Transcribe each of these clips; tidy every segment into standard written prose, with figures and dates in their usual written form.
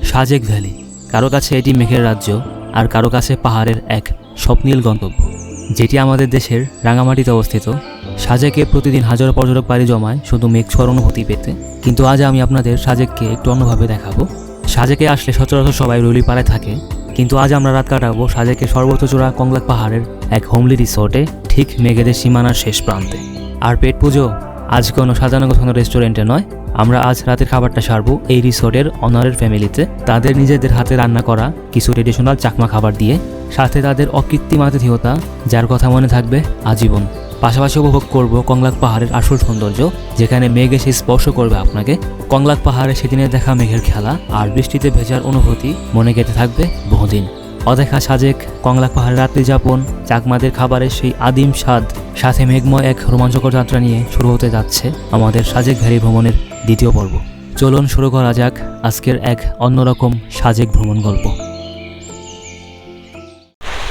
Sajek valley, কারো কাছে এটি মেঘের রাজ্য, আর কারো কাছে পাহাড়ের এক স্বপ্নীল গন্তব্য, যেটি আমাদের দেশের রাঙামাটিতে অবস্থিত। সাজেকে প্রতিদিন হাজারো পর্যটক পাড়ি জমায় শুধু মেঘ ছোঁয়ার অনুভূতি পেতে, কিন্তু আজ আমি আপনাদের সাজেককে একটু অন্যভাবে দেখাবো। সাজেকে আসলে সচরাচর সবাই রুলিপাড়ায় থাকে, কিন্তু আজ আমরা রাত কাটাবো সাজেকের সর্বোচ্চ চূড়া কংলাক পাহাড়ের এক হোমলি রিসোর্টে, ঠিক মেঘেদের সীমানার শেষ প্রান্তে। আর পেট পুজো আজ কোনো সাজানো গোছানো রেস্টুরেন্টে নয়, আমরা আজ রাতের খাবারটা সারবো এই রিসোর্টের অনারের ফ্যামিলিতে, তাদের নিজেদের হাতে রান্না করা কিছু ট্রেডিশনাল চাকমা খাবার দিয়ে, সাথে তাদের অকৃত্রিম আতিথেয়তা, যার কথা মনে থাকবে আজীবন। পাশাপাশি উপভোগ করব কংলাক পাহাড়ের আসল সৌন্দর্য, যেখানে মেঘ এসে স্পর্শ করবে আপনাকে। কংলাক পাহাড়ে সেদিনে দেখা মেঘের খেলা আর বৃষ্টিতে ভেজার অনুভূতি মনে গেঁথে থাকবে বহুদিন। অদেখা সাজেক, কংলাক পাহাড়ের রাত্রি যাপন, চাকমাদের খাবারের সেই আদিম স্বাদ, সাথে মেঘময় এক রোমাঞ্চকর যাত্রা নিয়ে শুরু হতে যাচ্ছে আমাদের সাজেক ভ্যালি ভ্রমণের দ্বিতীয় পর্ব। চলুন শুরু করা যাক আজকের এক অন্যরকম সাজেক ভ্রমণ গল্প।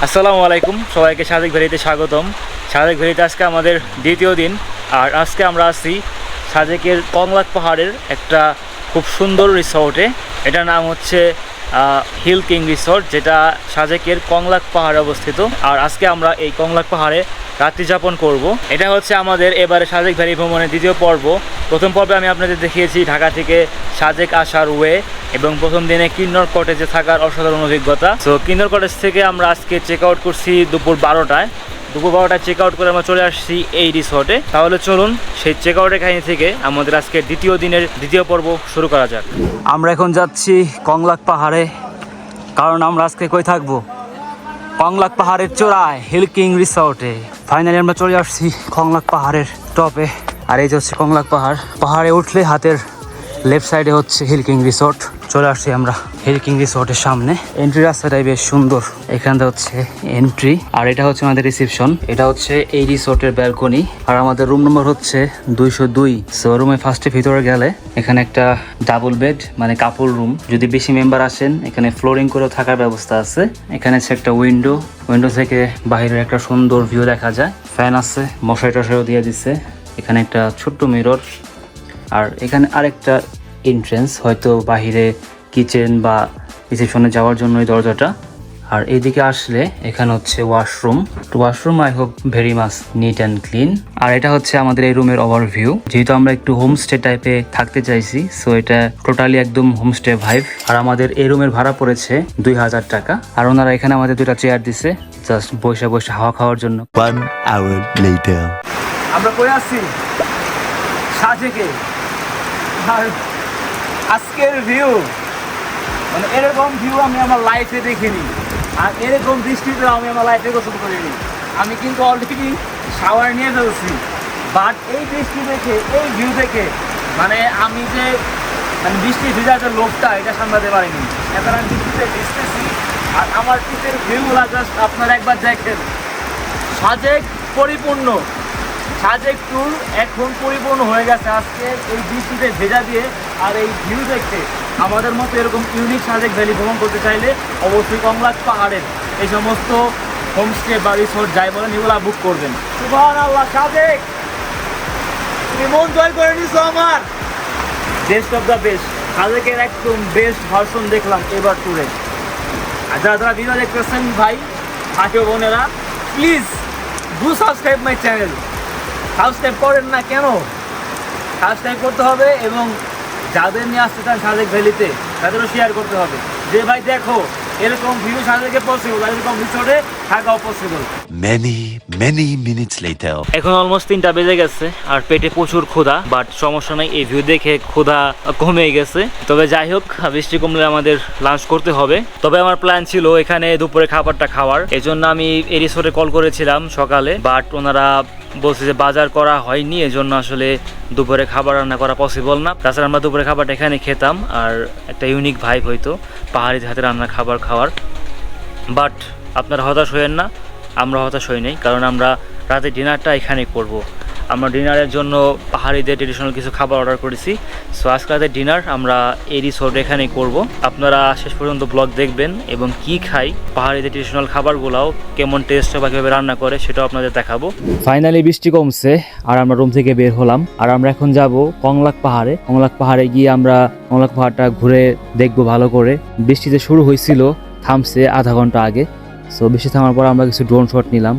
আসসালামু আলাইকুম, সবাইকে সাজেক ভ্যালিতে স্বাগতম। সাজেক ভ্যালিতে আজকে আমাদের দ্বিতীয় দিন, আর আজকে আমরা আছি সাজেকের কংলাক পাহাড়ের একটা খুব সুন্দর রিসোর্টে। এটার নাম হচ্ছে হিল কিং রিসোর্ট, যেটা সাজেকের কংলাক পাহাড়ে অবস্থিত। আর আজকে আমরা এই কংলাক পাহাড়ে রাত্রি যাপন করব। এটা হচ্ছে আমাদের এবারে সাজেক ভ্যালি ভ্রমণের দ্বিতীয় পর্ব। প্রথম পর্বে আমি আপনাদের দেখিয়েছি ঢাকা থেকে সাজেক আসার ওয়ে এবং প্রথম দিনে কিন্নর কটেজে থাকার অসাধারণ অভিজ্ঞতা। তো কিন্নর কটেজ থেকে আমরা আজকে চেক আউট করছি দুপুর 12টায়। দুপুর 12টায় চেক আউট করে আমরা চলে আসছি এই রিসোর্টে। তাহলে চলুন সেই চেক আউটের কাহিনী থেকে আমাদের আজকে দ্বিতীয় দিনের দ্বিতীয় পর্ব শুরু করা যাক। আমরা এখন যাচ্ছি কংলাক পাহাড়ে, কারণ আমরা আজকে কই থাকবো? কংলাক পাহাড়ের চূড়ায় হিল কিং রিসোর্টে। ফাইনালি আমরা চলে আসছি কংলাক পাহাড়ের টপে। আর এই যে হচ্ছে কংলাক পাহাড়। পাহাড়ে উঠলে হাতের লেফট সাইডে হচ্ছে হিল কিং রিসোর্ট। চলে আসছি আমরা হিল কিং রিসোর্টের সামনে। এন্ট্রি রাস্তাটাই বেশ সুন্দর, এখানটা হচ্ছে এন্ট্রি, আর এটা হচ্ছে আমাদের রিসেপশন। এটা হচ্ছে এই রিসোর্টের ব্যালকনি, আর আমাদের রুম নম্বর হচ্ছে 202। সো রুমে ফার্স্টে ভিতরে গেলে এখানে একটা ডাবল বেড, মানে কাপল রুম। যদি বেশি মেম্বার আসেন এখানে ফ্লোরিং করেও থাকার ব্যবস্থা আছে। এখানে আছে একটা উইন্ডো থেকে বাইরের একটা সুন্দর ভিউ দেখা যায়। ফ্যান আছে, মশারি টশারিও দিয়ে দিচ্ছে। এখানে একটা ছোট্ট মিরর, আর এখানে আরেকটা এন্ট্রেন্স, হয়তো বাহিরে কিচেন বা রিসেপশনে যাওয়ার জন্য এই দরজাটা। আর এইদিকে আসলে এখানে হচ্ছে washroom I hope very much neat and clean. আর এটা হচ্ছে আমাদের এই রুমের ওভারভিউ। যেহেতু আমরা একটু হোমস্টে টাইপে থাকতে চাইছি, সো এটা টোটালি একদম হোমস্টে ভাইব। আর আমাদের এই রুমের ভাড়া পড়েছে 2000 টাকা। আর ওনারা এখানে আমাদের 2টা চেয়ার দিছে জাস্ট বসে বসে হাওয়া খাওয়ার জন্য। 1 hour later. আমরা কই আছি? সাজেকে। আর আজকের ভিউ, মানে এরকম ভিউ আমি আমার লাইফে দেখিনি, আর এরকম বৃষ্টিতে আমি আমার লাইফে গোসল করিনি। আমি কিন্তু অলরেডি শাওয়ার নিয়ে ফেলছি, বাট এই বৃষ্টি দেখে, এই ভিউ দেখে, মানে আমি যে বৃষ্টি ভিজার যে লোকটা, এটা সামলাতে পারিনি। এখন আমি বৃষ্টিতে ভিজতেছি, আর আমার পিঠের ভিউগুলো জাস্ট আপনারা একবার দেখেন। সাজেক পরিপূর্ণ, সাজেক ট্যুর এখন পরিপূর্ণ হয়ে গেছে আজকে এই বৃষ্টিতে ভেজা দিয়ে। আর এই ভিউ দেখতে আমাদের মতো এরকম ইউনিক সাজেক ভ্যালি ভ্রমণ করতে চাইলে অবশ্যই কংলাক পাহাড়ের এই সমস্ত হোমস্টে বা রিসোর্ট যাই বলেন এগুলা বুক করবেন। সুবহানাল্লাহ, সাজেক তুমি মন জয় করে নিছো আমার। বেস্ট অফ দ্য বেস্ট, সাজেকের একদম বেস্ট ভার্সন দেখলাম এবার ট্যুরে। আর যারা যারা ভিডিও দেখতেছেন ভাই, ভাই বোনেরা, please do subscribe my channel. Subscribe করেন না কেন? সাবস্ক্রাইব করতে হবে, এবং যাদের নিয়ে আসতে চান সাজেক ভ্যালিতে তাদেরও শেয়ার করতে হবে যে ভাই দেখো এরকম ভিউ সাজেকে পসিবল, এরকম রিসোর্টে থাকাও পসিবল। Many minutes later. এখন অলমোস্ট 3টা বেজে গেছে, আর পেটে প্রচুর ক্ষুধা, বাট সমস্যা নাই, এই ভিউ দেখে ক্ষুধা কমে গেছে। তবে যাই হোক, বৃষ্টি কমলে আমাদের লাঞ্চ করতে হবে। তবে আমার প্ল্যান ছিল এখানে দুপুরে খাবারটা খাওয়ার, এজন্য আমি এই রিসোর্টে কল করেছিলাম সকালে, বাট ওনারা বলছে যে বাজার করা হয়নি, এজন্য আসলে দুপুরে খাবার রান্না করা পসিবল না। তাছাড়া আমরা দুপুরে খাবারটা এখানে খেতাম, আর একটা ইউনিক ভাইব হইতো পাহাড়ি হাতে রান্না খাবার খাওয়ার। বাট আপনারা হতাশ হইয়েন না, আমরা হতাশ হই নাই, কারণ আমরা রাতে ডিনারটা এখানেই করব। আমরা ডিনারের জন্য পাহাড়িদের ট্রেডিশনাল কিছু খাবার অর্ডার করেছি। সো আজকে রাতের ডিনার আমরা এই রিসোর্ট এখানেই করব। আপনারা শেষ পর্যন্ত ব্লগ দেখবেন এবং কি খাই, পাহাড়িদের ট্রেডিশনাল খাবারগুলোও কেমন টেস্ট বা কীভাবে রান্না করে সেটাও আপনাদের দেখাবো। ফাইনালি বৃষ্টি কমছে আর আমরা রুম থেকে বের হলাম, আর আমরা এখন যাব কংলাক পাহাড়ে। কংলাক পাহাড়ে গিয়ে আমরা কংলাক পাহাড়টা ঘুরে দেখবো ভালো করে। বৃষ্টিতে শুরু হয়েছিল, থামছে আধা ঘন্টা আগে। সো বৃষ্টি থামার পর আমরা কিছু ড্রোন শট নিলাম,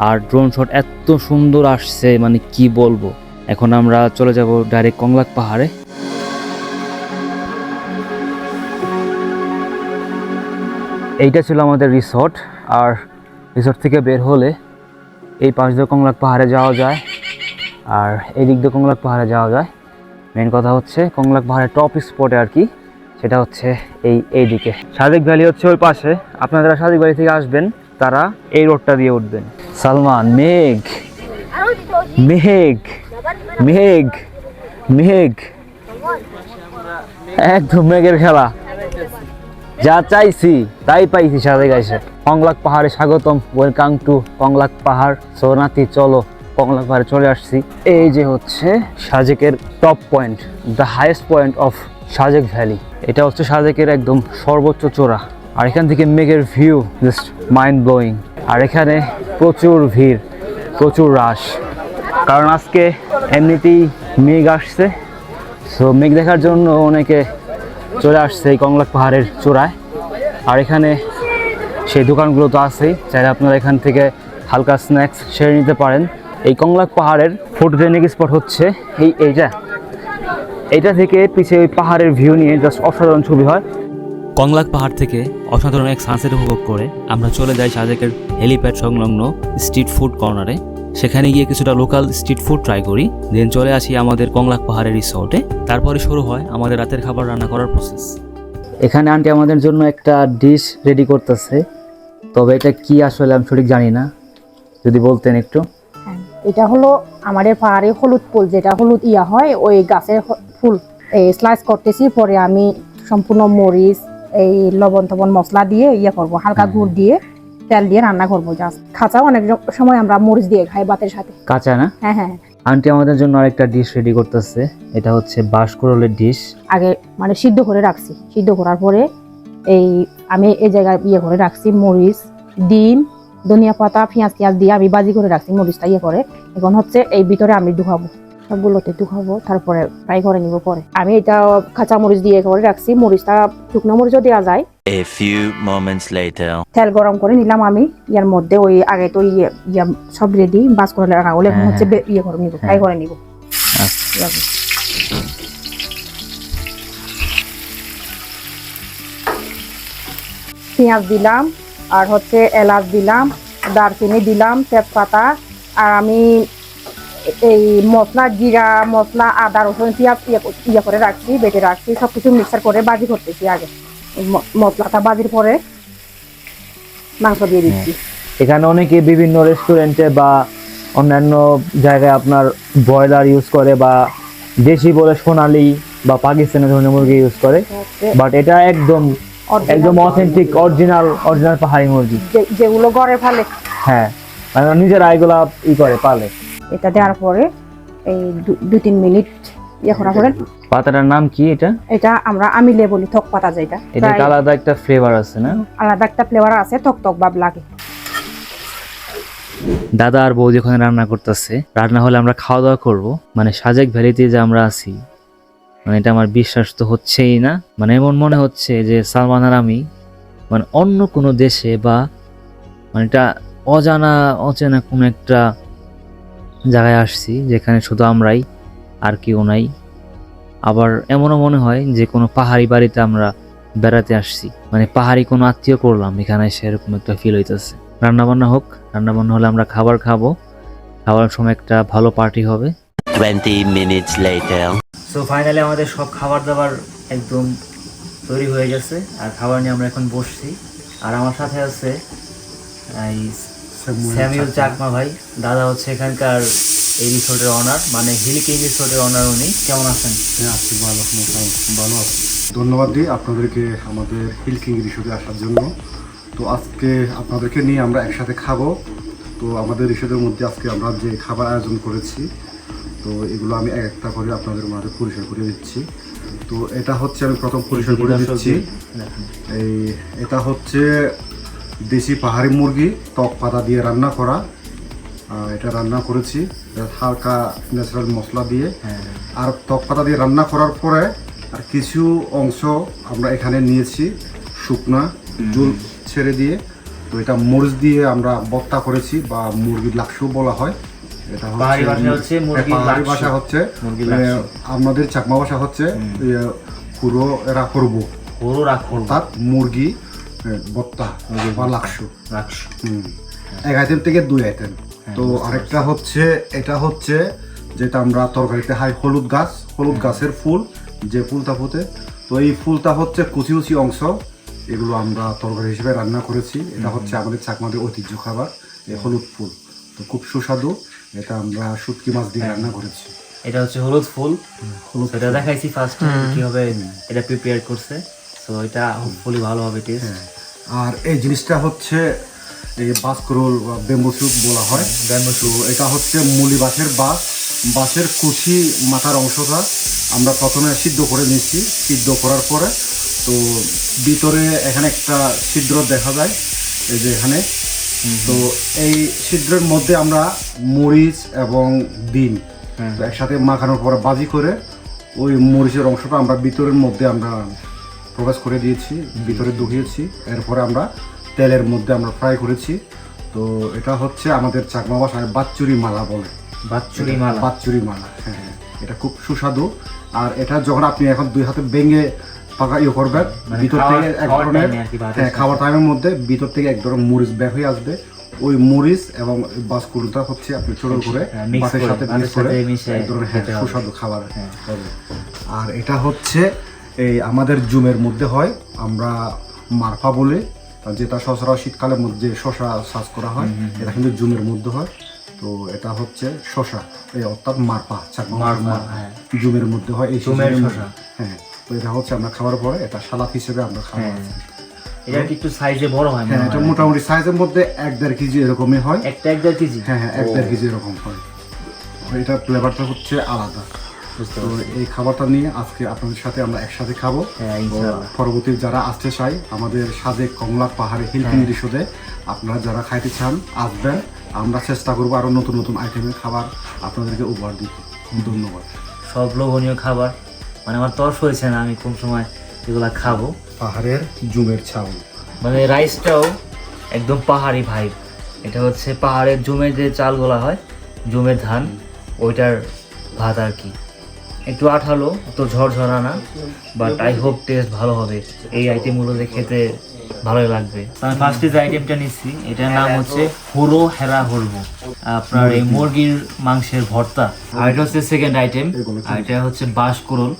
আর ড্রোন শট এত সুন্দর আসছে মানে কি বলবো। এখন আমরা চলে যাব ডাইরেক্ট কংলাক পাহাড়ে। এইটা ছিল আমাদের রিসর্ট, আর রিসর্ট থেকে বের হলে এই পাশ দিয়ে কংলাক পাহাড়ে যাওয়া যায়, আর এই দিক দিয়ে কংলাক পাহাড়ে যাওয়া যায়। মেন কথা হচ্ছে কংলাক পাহাড়ের টপ স্পটে আর কি, সেটা হচ্ছে এই দিকে। সাদেক ভ্যালি হচ্ছে ওই পাশে। আপনারা যারা সাদেক ভ্যালি থেকে আসবেন তারা এই রোডটা দিয়ে উঠবেন। সালমান, মেঘ মেঘ মেঘ মেঘ, একদম মেঘের খেলা। যা চাইছি তাই পাইছি সাদেক এসে। কংলাক পাহাড়ে স্বাগতম, ওয়েলকাম টু কংলাক পাহাড়। সোনাতি চলো কংলাক পাহাড়ে চলে আসছি। এই যে হচ্ছে সাজেকের top point, the highest point of Sajek valley. এটা হচ্ছে সাজেকের একদম সর্বোচ্চ চূড়া, আর এখান থেকে মেঘের ভিউ জাস্ট মাইন্ড ব্লোয়িং। আর এখানে প্রচুর ভিড়, প্রচুর রাশ, কারণ আজকে এমনিতেই মেঘ আসছে। সো মেঘ দেখার জন্য অনেকে চলে আসছে এই কংলাক পাহাড়ের চূড়ায়। আর এখানে সেই দোকানগুলো তো আছেই, চাইলে আপনারা এখান থেকে হালকা স্ন্যাক্স সেরে নিতে পারেন। এই কংলাক পাহাড়ের ফটোজেনিক স্পট হচ্ছে এইটা থেকে পিছিয়ে ওই পাহাড়ের ভিউ নিয়ে জাস্ট অসাধারণ ছবি হয়। কংলাক পাহাড় থেকে অসাধারণ এক সানসেট উপভোগ করে আমরা চলে যাই সাজেকের হেলিপ্যাড সংলগ্ন স্ট্রিট ফুড কর্নারে। সেখানে গিয়ে কিছুটা লোকাল স্ট্রিট ফুড ট্রাই করি, দেন চলে আসি আমাদের কংলাক পাহাড়ের রিসর্টে। তারপরে শুরু হয় আমাদের রাতের খাবার রান্না করার প্রসেস। এখানে আন্টি আমাদের জন্য একটা ডিশ রেডি করতেছে, তবে এটা কি আসলে আমি সঠিক জানি না, যদি বলতেন একটু। এটা হলো আমাদের পাহাড়ে হলুদ ফুল, যেটা হলুদ ইয়া হয় ওই গাছের ফুল। এই স্লাইস করতেছি, পরে আমি সম্পূর্ণ মরিচ এই লবণ টবণ মশলা দিয়ে ইয়ে করবো, হালকা গুড় দিয়ে তেল দিয়ে রান্না করবো। জাস্ট খাঁচা অনেক সময় আমরা মরিচ দিয়ে খাই ভাতের সাথে। কাঁচা না? হ্যাঁ হ্যাঁ। আন্টি আমাদের জন্য আরেকটা ডিশ রেডি করতেছে, এটা হচ্ছে বাঁশকুড়লের ডিশ। আগে মানে সিদ্ধ করে রাখছি, সিদ্ধ করার পরে এই আমি এই জায়গায় ইয়ে করে রাখছি মরিচ, ডিম, ধনিয়া পাতা, পেঁয়াজ দিয়ে আমি বাজি করে রাখছি মরিচটা ইয়ে করে। এখন হচ্ছে এই ভিতরে আমি ঢুকাবো, সবগুলোতে ঢুকাবো, তারপরে ফ্রাই করে নিব। পরে আমি এটা কাঁচা মরিচ দিয়ে করে রাখছি, মরিচটা শুকনো মরিচও দেওয়া যায়। A few moments later. তেল গরম করে নিলাম আমি, ইয়ার মধ্যে ওই আগে তো ইয়ে সব রেডি বাস করে রাখা হলে এখন হচ্ছে ইয়ে করে নিব, ফ্রাই করে নিব। পেঁয়াজ দিলাম, আর হচ্ছে এলাচ দিলাম, দারচিনি দিলাম, তেজপাতা, আর আমি এই মশলা জিরা মশলা আদা রসুন পেঁয়াজ ইয়ে করে রাখছি, বেটে রাখছি, সবকিছু মিক্সার করে বাজি করতেছি। আগে মশলাটা বাজির পরে মাংস দিয়ে দিচ্ছি। এখানে অনেকে বিভিন্ন রেস্টুরেন্টে বা অন্যান্য জায়গায় আপনার ব্রয়লার ইউজ করে, বা দেশি বলে সোনালি বা পাকিস্তানি ধরনের মুরগি ইউজ করে, বাট এটা একদম অথেন্টিক অরিজিনাল পাহাড়ি মুরগি, যেগুলো ঘরে ফেলে। হ্যাঁ, মানে নিজেরা এগুলা করে পালে। এটা দেওয়ার পরে এই 2-3 মিনিট ইয়ে করার পরে। পাতাটার নাম কি? এটা আমরা আমিলে বলি, থক পাতা যেটা। এটা আলাদা একটা ফ্লেভার আছে না? আলাদা একটা ফ্লেভার আছে, টক টক ভাব লাগে। দাদা আর বৌদি ওখানে রান্না করতেছে, রান্না হলে আমরা খাওয়া দাওয়া করবো। মানে সাজেক ভ্যালিতে যে আমরা আছি, মানে এটা আমার বিশ্বাস তো হচ্ছেই না। মানে এমন মনে হচ্ছে যে সালমান আর আমি মানে অন্য কোনো দেশে, বা মানে এটা অচেনা কোনো একটা জায়গায় আসছি, যেখানে শুধু আমরাই আর কেউ নাই। আবার এমনও মনে হয় যে কোনো পাহাড়ি বাড়িতে আমরা বেড়াতে আসছি, মানে পাহাড়ি কোনো আত্মীয় করলাম এখানে, সেরকম একটা ফিল হইতেছে। রান্নাবান্না হোক, রান্নাবান্না হলে আমরা খাবার খাবো, খাওয়ার সময় একটা ভালো পার্টি হবে। 20 minutes later. সো ফাইনালি আমাদের সব খাবার দাবার একদম তৈরি হয়ে গেছে, আর খাবার নিয়ে আমরা এখন বসছি। আর আমার সাথে আছে এই স্যামুয়েল চাকমা ভাই, দাদা হচ্ছে এখানকার এই রিসোর্টের অনার, মানে হিল কিং রিসোর্টের অনার। উনি কেমন আছেন? আছি ভালো, ভালো আছি। ধন্যবাদ দিই আপনাদেরকে আমাদের হিল কিং রিসোর্টে আসার জন্য। তো আজকে আপনাদেরকে নিয়ে আমরা একসাথে খাবো। তো আমাদের রিসোর্টের মধ্যে আজকে আমরা যে খাবার আয়োজন করেছি তো এগুলো আমি এক একটা করে আপনাদের মাঝে পরিচয় করে দিচ্ছি। তো এটা হচ্ছে আমি প্রথম পরিচয় করে দিচ্ছি, এটা হচ্ছে দেশি পাহাড়ি মুরগি টক পাতা দিয়ে রান্না করা। এটা রান্না করেছি হালকা ন্যাচারাল মশলা দিয়ে। আর টক পাতা দিয়ে রান্না করার পরে আর কিছু অংশ আমরা এখানে নিয়েছি শুকনা জল ছেড়ে দিয়ে। তো এটা মরিচ দিয়ে আমরা ভর্তা করেছি বা মুরগির লাকসু বলা হয়। এটা পাহাড়ি ভাষা হচ্ছে আমাদের চাকমা ভাষা হচ্ছে পুরো এরা করবো অর্থাৎ মুরগি ভর্তা বা লাকসু। এক আইটেম থেকে 2 আইটেম। তো আরেকটা হচ্ছে এটা হচ্ছে যেটা আমরা তরকারিতে খাই হলুদ গাছের ফুল, যে ফুলটা ফোটে। তো এই ফুলটা হচ্ছে কুচি কুচি অংশ, এগুলো আমরা তরকারি হিসেবে রান্না করেছি। এটা হচ্ছে আমাদের চাকমাদের ঐতিহ্য খাবার, এই হলুদ ফুল। তো খুব সুস্বাদু। এটা আমরা শুটকি মাছ দিয়ে রান্না করেছি। এটা হচ্ছে হলুদ ফুল, এটা দেখাইছি ফার্স্ট কিভাবে এটা প্রিপেয়ার করছে। তো এটা হোপফুলি ভালো হবে টেস্ট। আর এই জিনিসটা হচ্ছে এই বাসকরোল বা বেম্বু স্যুপ বলা হয়। তো এটা হচ্ছে মুলি বাঁশের কুচি মাথার অংশটা আমরা প্রথমে সিদ্ধ করে নিচ্ছি। সিদ্ধ করার পরে তো ভিতরে এখানে একটা ছিদ্র দেখা যায়, এই যে এখানে। তো এই ছিদ্রের মধ্যে আমরা মরিচ এবং ডিম তো একসাথে মাখানোর পরে বাজি করে ওই মরিচের অংশটা আমরা ভিতরের মধ্যে আমরা প্রবেশ করে দিয়েছি, ভিতরে ঢুকিয়েছি। এরপরে আমরা তেলের মধ্যে আমরা ফ্রাই করেছি। তো এটা হচ্ছে আমাদের চাকমা ভাষায় বাচ্চুরি মালা বলে। বাচ্চুরি মালা, হ্যাঁ, এটা খুব সুস্বাদু। আর এটা যখন আপনি এখন 2 হাতে ভেঙে পাকা করবেন, ভিতর থেকে এক ধরনের খাবার টাইমের মধ্যে ভিতর থেকে এক ধরনের মরিচ বের হয়ে আসবে। ওই মরিচ এবং বাসকুলটা হচ্ছে আপনি ছোট করে ভাতের সাথে মিক্স করে এক ধরনের সুস্বাদু খাবার হবে। আর এটা হচ্ছে এই আমাদের জুমের মধ্যে হয়, আমরা মারফা বলে, যেটা সচরাচর শীতকালের মধ্যে শশা চাষ করা হয়, এটা কিন্তু জুমের মধ্যে হয়। তো এটা হচ্ছে শশা, অর্থাৎ মারপা জুমের মধ্যে হয় এই শশা। হ্যাঁ, তো এটা হচ্ছে আমরা খাওয়ার পরে এটা সালাদ হিসেবে আমরা খাওয়া। এটা একটু সাইজে বড় হয়। হ্যাঁ, এটা মোটামুটি সাইজের মধ্যে 1-1.5 কেজি এরকমই হয়। 1-1.5 কেজি? হ্যাঁ, 1-1.5 কেজি এরকম হয়। এটার ফ্লেভারটা হচ্ছে আলাদা। তো এই খাবারটা নিয়ে আজকে আপনাদের সাথে আমরা একসাথে খাবো। পরবর্তী যারা আসতে চাই আমাদের সাজেক কমলা পাহাড়ে হিলকিং রিসোর্টে, আপনারা যারা খাইতে চান আসবেন। আমরা চেষ্টা করবো আরো নতুন নতুন আইটেমের খাবার আপনাদেরকে উপহার দিতে। ধন্যবাদ। সব লোভনীয় খাবার, মানে আমার তর্স হয়েছে না আমি কোন সময় এগুলা খাবো। পাহাড়ের জুমের চাউল, মানে রাইসটাও একদম পাহাড়ি ভাইব। এটা হচ্ছে পাহাড়ের জুমের যে চালগুলা হয়, জুমের ধান, ওইটার ভাত আর কি। একটু আঠালো, তো ঝরঝরা না, বাট আই হোপ টেস্ট ভালো হবে। এই আইটেমগুলো যে খেতে ভালোই লাগবে। আমি ফার্স্টে যে আইটেমটা নিচ্ছি এটার নাম হচ্ছে হুরো হেরা হরবো, আপনার এই মুরগির মাংসের ভর্তা। আর এটা হচ্ছে সেকেন্ড আইটেম, আর এটা হচ্ছে বাঁশকুড়োল।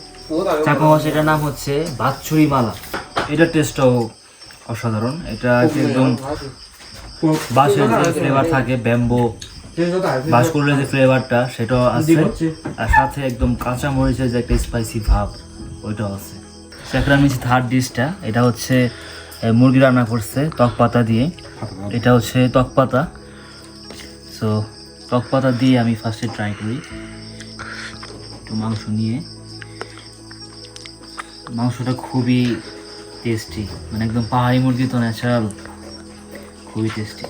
চাকমা ভাষায় এটার নাম হচ্ছে বাচ্চুরি মালা। এটার টেস্টটাও অসাধারণ। এটা একদম বাঁশের যে ফ্লেভার থাকে, ব্যাম্বো বাঁশকুড়োলের যে ফ্লেভারটা সেটাও আছে, আর সাথে একদম কাঁচা মরিচের যে একটা স্পাইসি ভাব ওইটাও আছে। সেখানে নিচ্ছি থার্ড ডিশটা, এটা হচ্ছে মুরগি রান্না করছে টক পাতা দিয়ে। এটা হচ্ছে টক পাতা। সো টক পাতা দিয়ে আমি ফার্স্টে ট্রাই করি। একটু মাংস নিয়ে, মাংসটা খুবই টেস্টি, মানে একদম পাহাড়ি মুরগি তো ন্যাচারাল, খুবই টেস্টি।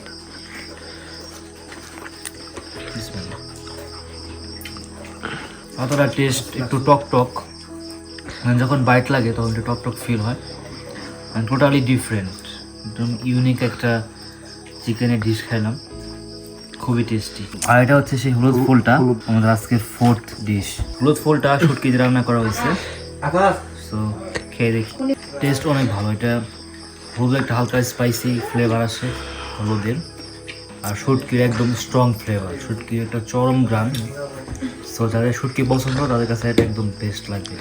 অতটা টেস্ট একটু টক টক, মানে যখন বাইট লাগে তখন একটু টক টক ফিল হয়। মানে টোটালি ডিফারেন্ট, একদম ইউনিক একটা চিকেনের ডিশ খাইলাম, খুবই টেস্টি। আর এটা হচ্ছে সেই হলুদ ফুলটা, আমাদের আজকের 4th ডিশ। হলুদ ফুলটা শুটকি দিয়ে রান্না করা হয়েছে। সো খেয়ে দেখি, টেস্ট অনেক ভালো। এটা হলুদ একটা হালকা স্পাইসি ফ্লেভার আসে হলুদের, আর শুটকির একদম স্ট্রং ফ্লেভার, শুটকির একটা চরম গ্রাম। সো যাদের শুটকি পছন্দ তাদের কাছে এটা একদম বেস্ট লাগবে।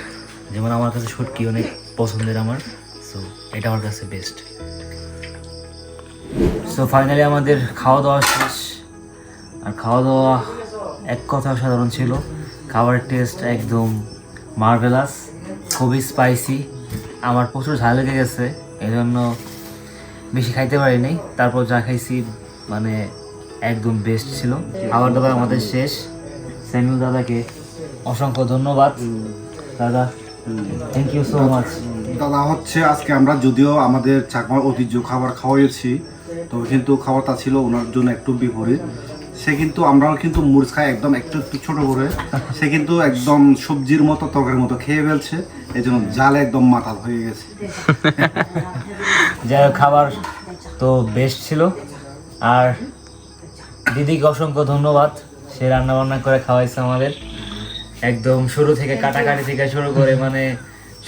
যেমন আমার কাছে শুটকি অনেক পছন্দের আমার, সো এটা আমার কাছে বেস্ট। সো ফাইনালি আমাদের খাওয়া দাওয়া শেষ। আর খাওয়া দাওয়া এক কথা সাধারণ ছিল, খাবারের টেস্ট একদম মার্ভেলাস, খুবই স্পাইসি। আমার প্রচুর ঝাল লেগে গেছে, এই জন্য বেশি খাইতে পারিনি। তারপর যা খাইছি মানে একদম বেস্ট ছিল। খাবার দাবার আমাদের শেষ। স্যামুয়েল দাদাকে অসংখ্য ধন্যবাদ দাদা, থ্যাংক ইউ সো মাচ। দাদা হচ্ছে আজকে আমরা যদিও আমাদের চাকমার ঐতিহ্য খাবার খাওয়াইছি, তো কিন্তু খাবারটা ছিল ওনার জন্য একটু বিপরীত। সে কিন্তু আমরাও কিন্তু মরিচ খাই একদম একটু একটু ছোট করে, সে কিন্তু একদম সবজির মতো তরকারির মতো খেয়ে ফেলছে, এই জন্য জালে একদম মাতাল হয়ে গেছে। যাই হোক, খাবার তো বেস্ট ছিল। আর দিদিকে অসংখ্য ধন্যবাদ, সে রান্না বান্না করে খাওয়াইছে আমাদের, একদম শুরু থেকে কাটাকাটি থেকে শুরু করে মানে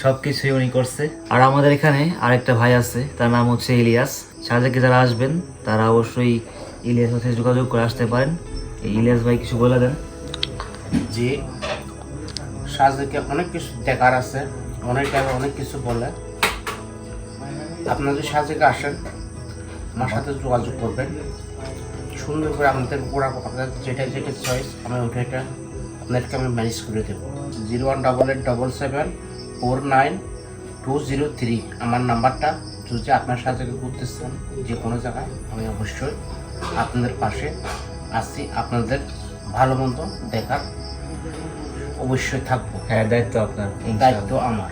সব কিছুই উনি করছে। আর আমাদের এখানে আরেকটা ভাই আছে, তার নাম হচ্ছে ইলিয়াস। সাজেকে যারা আসবেন তারা অবশ্যই ইলিয়াস সাথে যোগাযোগ করে আসতে পারেন। এই ইলিয়াস ভাই কিছু বলে দেন। যে সাজেকে অনেক কিছু দেখার আছে, অনেকে অনেক কিছু বলে। আপনারা যদি সাজেকে আসেন, আমার সাথে যোগাযোগ করবেন, সুন্দর করে আমাদের পুরা আপনার যেটা যেটা চয়েস আমি ওইটা আপনাদেরকে আমি ম্যানেজ করে দেবো। 018877492003 আমার নাম্বারটা। যদি আপনার সাথে ঘুরতে চান যে কোনো জায়গায়, আমি অবশ্যই আপনাদের পাশে আছি, আপনাদের ভালো মন্দ দেখার অবশ্যই থাকবো। হ্যাঁ, দায়িত্ব আপনার, দায়িত্ব আমার,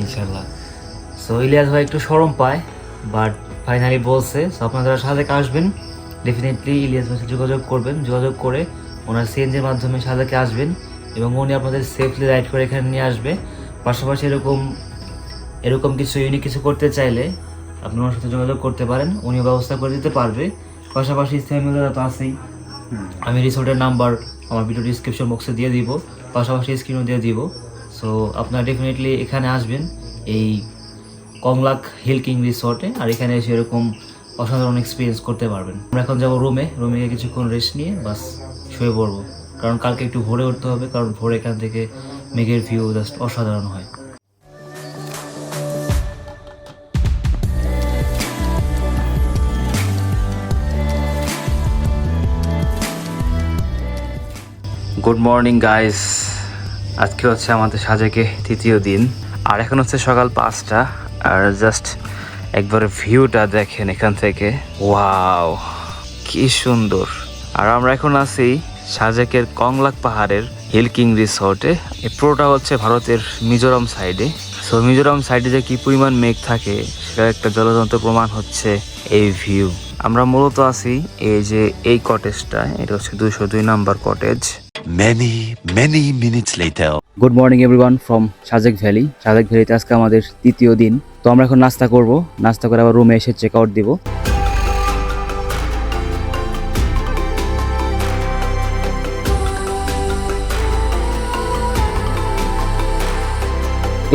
ইনশাল্লাহ। সো ইলিয়াস ভাই একটু শরম পায়, বাট ফাইনালি বলছে। সো আপনারা যারা সাজেকে আসবেন ডেফিনেটলি ইলিয়াস ভাইয়ের সাথে যোগাযোগ করবেন, যোগাযোগ করে ওনার সিএনজির মাধ্যমে সাজেকে আসবেন এবং উনি আপনাদের সেফলি রাইড করে এখানে নিয়ে আসবে। পাশাপাশি এরকম কিছু ইউনিক কিছু করতে চাইলে আপনি ওনার সাথে যোগাযোগ করতে পারেন, উনিও ব্যবস্থা করে দিতে পারবে। পাশাপাশি স্যামুয়েল তো আছেই, আমি রিসোর্টের নাম্বার আমার ভিডিও ডিসক্রিপশন বক্সে দিয়ে দিব, পাশাপাশি স্ক্রিনও দিয়ে দিব। সো আপনারা ডেফিনেটলি এখানে আসবেন এই কংলাক হিল কিং রিসোর্টে, আর এখানে এসে এরকম অসাধারণ এক্সপিরিয়েন্স করতে পারবেন। আমরা এখন যাবো রুমে গিয়ে কিছুক্ষণ রেস্ট নিয়ে বাস শুয়ে পড়বো, কারণ কালকে একটু ভোরে উঠতে হবে, কারণ ভোরে এখান থেকে মেঘের ভিউ জাস্ট অসাধারণ হয়। গুড মর্নিং গাইস, আজকে হচ্ছে আমাদের সাজেকে তৃতীয় দিন, আর এখন হচ্ছে সকাল 5টা। আর জাস্ট একবারে ভিউটা দেখেন এখান থেকে, ওয়াও কি সুন্দর। আর আমরা এখন আছি সাজেকের কংলাক পাহাড়ের হিল কিং রিসোর্টে। এই পুরোটা হচ্ছে ভারতের মিজোরাম সাইডে। সো মিজোরাম সাইডে যে কি পরিমাণ মেঘ থাকে সেটার একটা জ্বলন্ত প্রমাণ হচ্ছে এই ভিউ। আমরা মূলত আছি এই কটেজটা, এটা হচ্ছে 202 number cottage. Many minutes later. Good morning everyone from Sajek valley. Sajek ভ্যালিতে আজকে আমাদের তৃতীয় দিন। তো আমরা এখন নাস্তা করব, নাস্তা করে আবার রুমে এসে চেক আউট দিব।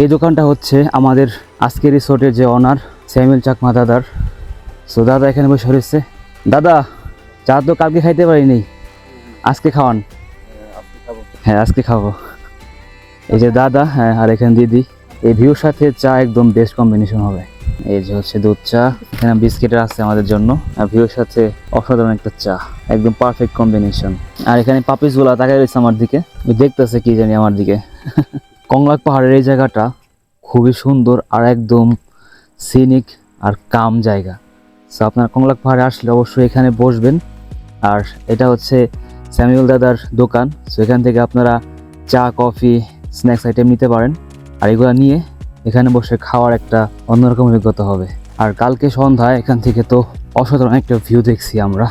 এই দোকানটা হচ্ছে আমাদের আজকের রিসোর্টের যে অনার স্যামুয়েল চাকমা দাদার। সো দাদা এখানে বসে রয়েছে। দাদা, চা তো কালকে খাইতে পারিনি, আজকে খাওয়ান। হ্যাঁ, আজকে খাবো। এই যে দাদা, হ্যাঁ, আর এখানে দিদি। এই ভিউর সাথে চা একদম বেস্ট কম্বিনেশন হবে। এই যে হচ্ছে দুধ চা, এখানে বিস্কিটের আছে আমাদের জন্য, আর ভিউর সাথে অসাধারণ একটা চা, একদম পারফেক্ট কম্বিনেশন। আর এখানে পাপিসগুলা তাকাই রয়েছে আমার দিকে, দেখতেছে কি জানি আমার দিকে। কংলাক পাহাড়ের এই জায়গাটা খুবই সুন্দর আর একদম সিনিক আর কাম জায়গা। সো আপনার কংলাক পাহাড়ে আসলে অবশ্যই এখানে বসবেন। আর এটা হচ্ছে স্যামুয়েল দাদার দোকান। সো এখান থেকে আপনারা চা, কফি, স্ন্যাক্স আইটেম নিতে পারেন, আর এগুলো নিয়ে এখানে বসে খাওয়ার একটা অন্যরকম অভিজ্ঞতা হবে। আর কালকে সন্ধ্যায় এখান থেকে তো অসাধারণ একটা ভিউ দেখছি আমরা।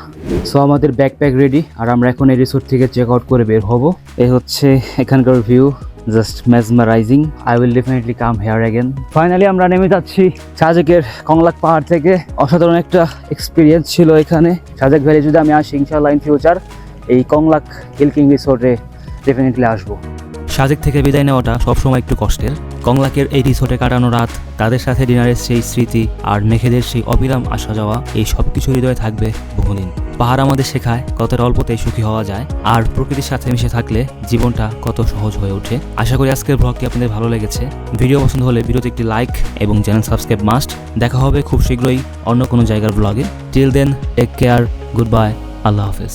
সো আমাদের ব্যাকপ্যাক রেডি, আর আমরা এখন এই রিসোর্ট থেকে চেক আউট করে বের হব। এই হচ্ছে এখানকার view, just mesmerising. I will definitely come here again. Finally আমরা নেমে যাচ্ছি সাজেকের কংলাক পাহাড় থেকে। অসাধারণ একটা এক্সপিরিয়েন্স ছিল এখানে। সাজেক ভ্যালি যদি আমি আসি ইনশাআল্লাহ ইন ফিউচার এই কংলাক হিল কিং রিসোর্টে ডেফিনেটলি আসবো। সাজেক থেকে বিদায় নেওয়াটা সবসময় একটু কষ্টের। কংলাকের এই রিসোর্টে কাটানো রাত, তাদের সাথে ডিনারের সেই স্মৃতি, আর মেঘেদের সেই অবিরাম আসা যাওয়া, এই সব কিছু হৃদয়ে থাকবে বহুদিন। পাহাড় আমাদের শেখায় কতটা অল্পতেই সুখী হওয়া যায়, আর প্রকৃতির সাথে মিশে থাকলে জীবনটা কত সহজ হয়ে ওঠে। আশা করি আজকের ব্লগটি আপনাদের ভালো লেগেছে। ভিডিও পছন্দ হলে ভিডিওতে একটি লাইক এবং চ্যানেল সাবস্ক্রাইব মাস্ট। দেখা হবে খুব শীঘ্রই অন্য কোনো জায়গার ব্লগে। Till then, take care, goodbye, আল্লাহ হাফেজ।